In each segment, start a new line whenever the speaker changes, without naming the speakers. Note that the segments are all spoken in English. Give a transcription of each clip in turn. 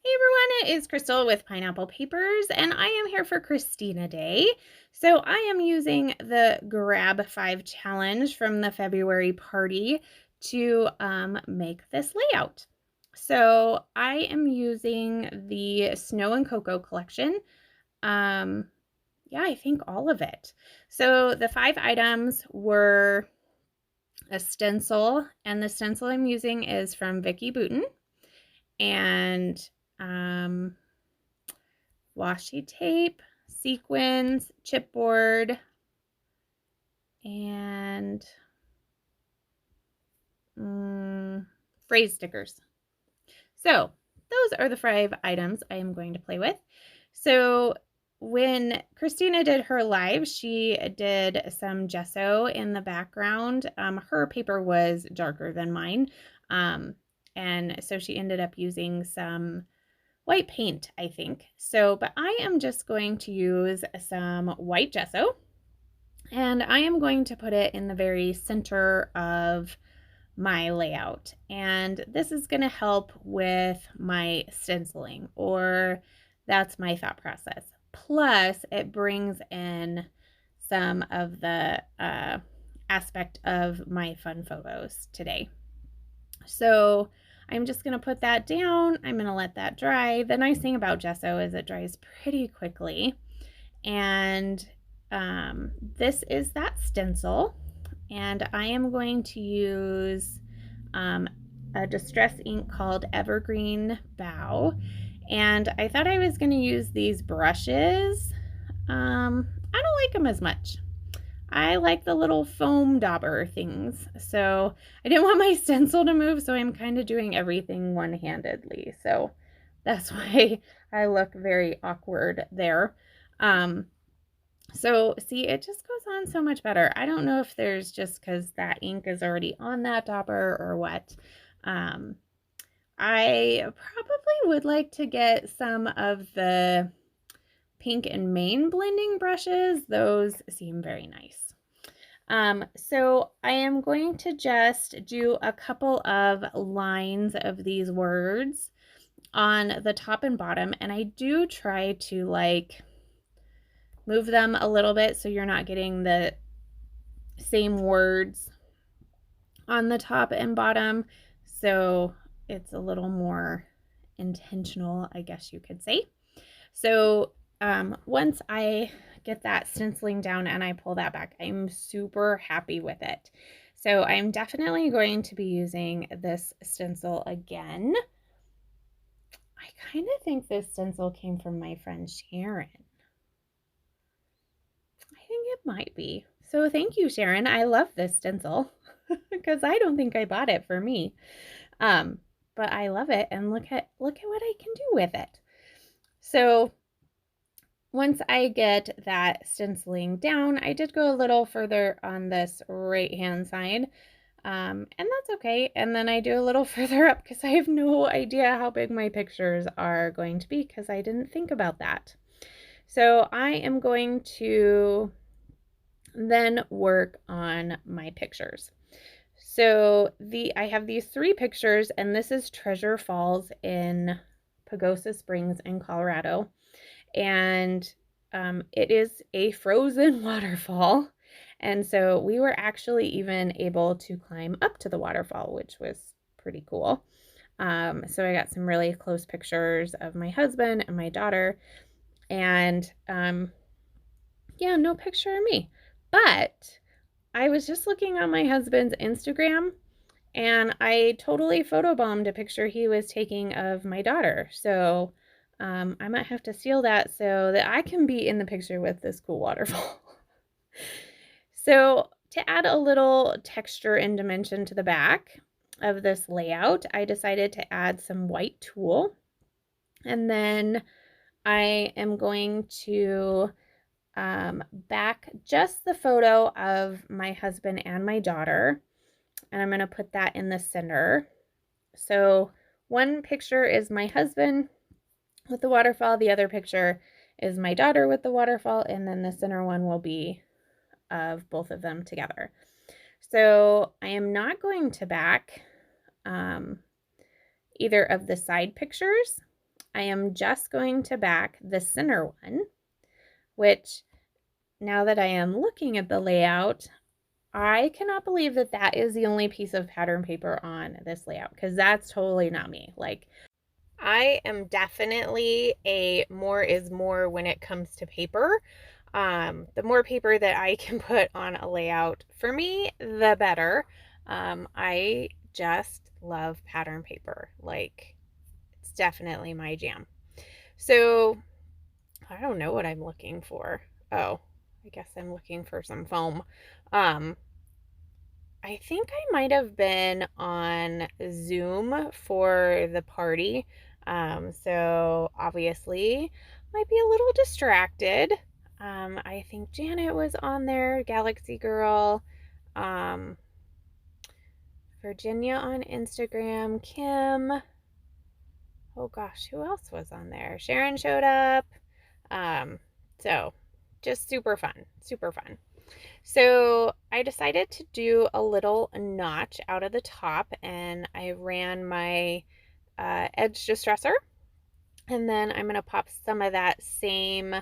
Hey everyone, it is Crystal with Pineapple Papers, and I am here for Khristina Day. So I am using the Grab 5 challenge from the February party to make this layout. So I am using the Snow and Cocoa collection. Yeah, I think all of it. So the 5 items were a stencil, and the stencil I'm using is from Vicki Boutin, and um, washi tape, sequins, chipboard, and phrase stickers. So those are the 5 items I am going to play with. So when Khristina did her live, she did some gesso in the background. Her paper was darker than mine. And so she ended up using some white paint, I think. So, but I am just going to use some white gesso, and I am going to put it in the very center of my layout. And this is going to help with my stenciling, or that's my thought process. Plus, it brings in some of the aspect of my fun photos today. So I'm just going to put that down. I'm going to let that dry. The nice thing about gesso is it dries pretty quickly. And this is that stencil. And I am going to use a distress ink called Evergreen Bow. And I thought I was going to use these brushes. I don't like them as much. I like the little foam dauber things. So I didn't want my stencil to move, so I'm kind of doing everything one-handedly. So that's why I look very awkward there. So see, it just goes on so much better. I don't know if there's just because that ink is already on that dauber or what. I probably would like to get some of the Pink and Maine blending brushes. Those seem very nice. So I am going to just do a couple of lines of these words on the top and bottom, and I do try to like move them a little bit so you're not getting the same words on the top and bottom, so it's a little more intentional, I guess you could say. So once I get that stenciling down and I pull that back, I'm super happy with it. So I'm definitely going to be using this stencil again. I kind of think this stencil came from my friend Sharon. I think it might be. So thank you, Sharon. I love this stencil because I don't think I bought it for me. But I love it, and look at what I can do with it. So once I get that stenciling down, I did go a little further on this right hand side, and that's okay. And then I do a little further up because I have no idea how big my pictures are going to be because I didn't think about that. So I am going to then work on my pictures. So I have these 3 pictures, and this is Treasure Falls in Pagosa Springs in Colorado. And it is a frozen waterfall. And so we were actually even able to climb up to the waterfall, which was pretty cool. So I got some really close pictures of my husband and my daughter. And yeah, no picture of me. But I was just looking on my husband's Instagram, and I totally photobombed a picture he was taking of my daughter. So I might have to steal that so that I can be in the picture with this cool waterfall. So to add a little texture and dimension to the back of this layout, I decided to add some white tulle. And then I am going to back just the photo of my husband and my daughter, and I'm going to put that in the center. So one picture is my husband with the waterfall, the other picture is my daughter with the waterfall, and then the center one will be of both of them together. So I am not going to back either of the side pictures. I am just going to back the center one, which now that I am looking at the layout, I cannot believe that that is the only piece of pattern paper on this layout, because that's totally not me. Like, I am definitely a more is more when it comes to paper. The more paper that I can put on a layout, for me, the better. I just love pattern paper. Like, it's definitely my jam. So I don't know what I'm looking for. Oh, I guess I'm looking for some foam. I think I might have been on Zoom for the party. So obviously might be a little distracted. I think Janet was on there, Galaxy Girl, Virginia on Instagram, Kim. Oh gosh, who else was on there? Sharon showed up. So just super fun, super fun. So I decided to do a little notch out of the top, and I ran my edge distresser, and then I'm going to pop some of that same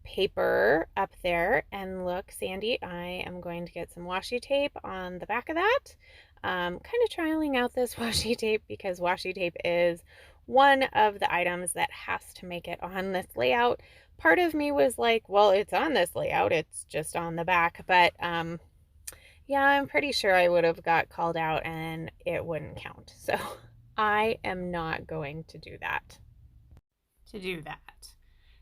paper up there. And look, Sandy, I am going to get some washi tape on the back of that. Kind of trialing out this washi tape because washi tape is one of the items that has to make it on this layout. Part of me was like, well, it's on this layout, it's just on the back, but yeah, I'm pretty sure I would have got called out and it wouldn't count. So I am not going to do that.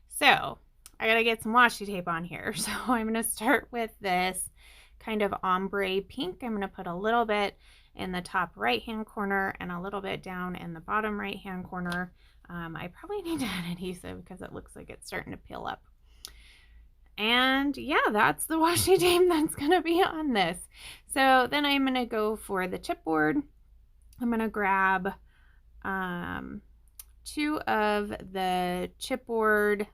So I gotta get some washi tape on here. So I'm gonna start with this kind of ombre pink. I'm gonna put a little bit in the top right hand corner and a little bit down in the bottom right hand corner. I probably need to add adhesive because it looks like it's starting to peel up. And yeah, that's the washi tape that's gonna be on this. So then I'm gonna go for the chipboard. I'm gonna grab 2 of the chipboard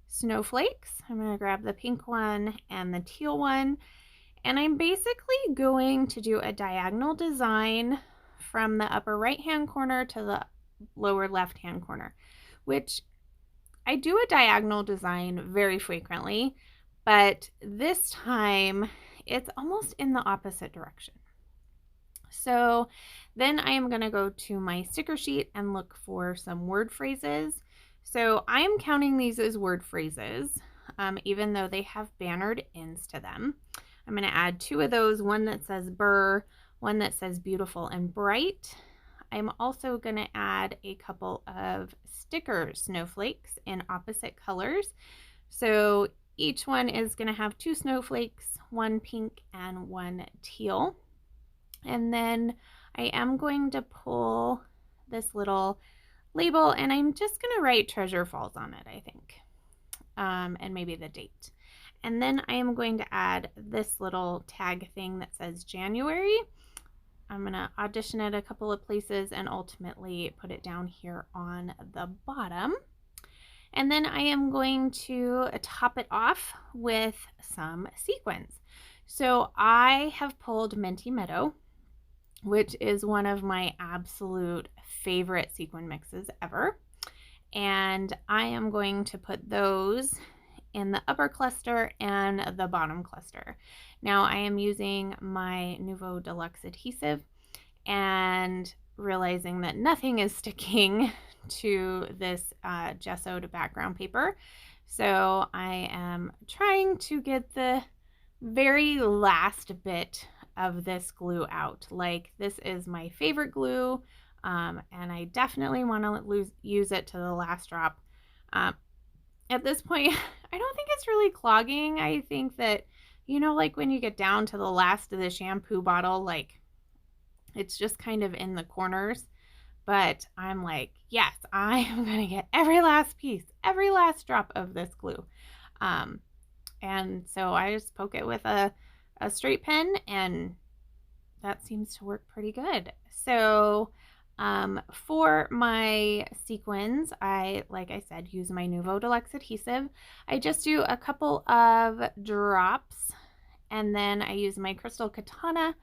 snowflakes. I'm gonna grab the pink one and the teal one. And I'm basically going to do a diagonal design from the upper right hand corner to the lower left hand corner, which I do a diagonal design very frequently, but this time it's almost in the opposite direction. So then I am going to go to my sticker sheet and look for some word phrases. So I am counting these as word phrases, even though they have bannered ends to them. I'm going to add 2 of those, one that says burr, one that says beautiful and bright. I'm also going to add a couple of sticker snowflakes in opposite colors. So each one is going to have 2 snowflakes, one pink and one teal. And then I am going to pull this little label, and I'm just going to write Treasure Falls on it, I think, and maybe the date. And then I am going to add this little tag thing that says January. I'm going to audition it a couple of places and ultimately put it down here on the bottom. And then I am going to top it off with some sequins. So I have pulled Minty Meadow, which is one of my absolute favorite sequin mixes ever. And I am going to put those in the upper cluster and the bottom cluster. Now I am using my Nouveau Deluxe adhesive and realizing that nothing is sticking to this gessoed background paper. So I am trying to get the very last bit of this glue out. Like, this is my favorite glue, and I definitely want to use it to the last drop. At this point, I don't think it's really clogging. I think that, you know, like when you get down to the last of the shampoo bottle, like it's just kind of in the corners. But I'm like, yes, I am going to get every last piece, every last drop of this glue. And so I just poke it with a straight pen, and that seems to work pretty good. So for my sequins, like I said, use my Nouveau Deluxe adhesive. I just do a couple of drops, and then I use my Crystal Katana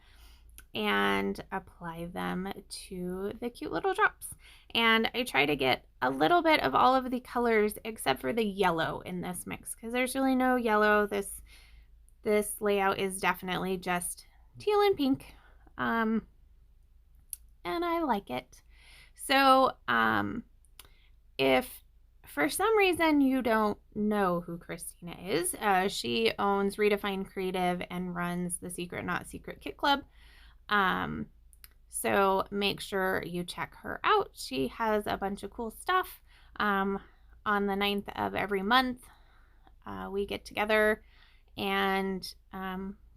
and apply them to the cute little drops. And I try to get a little bit of all of the colors except for the yellow in this mix, because there's really no yellow. This layout is definitely just teal and pink, and I like it. So if for some reason you don't know who Khristina is, she owns Redefine Creative and runs the Secret Not Secret Kit Club. So make sure you check her out. She has a bunch of cool stuff. On the 9th of every month, we get together and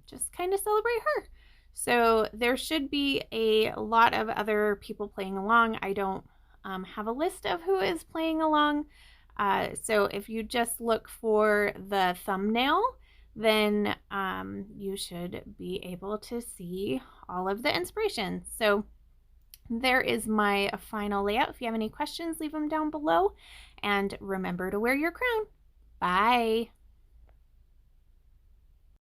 just kind of celebrate her. So there should be a lot of other people playing along. I don't have a list of who is playing along. So if you just look for the thumbnail, then you should be able to see all of the inspiration. So there is my final layout. If you have any questions, leave them down below. And remember to wear your crown. Bye.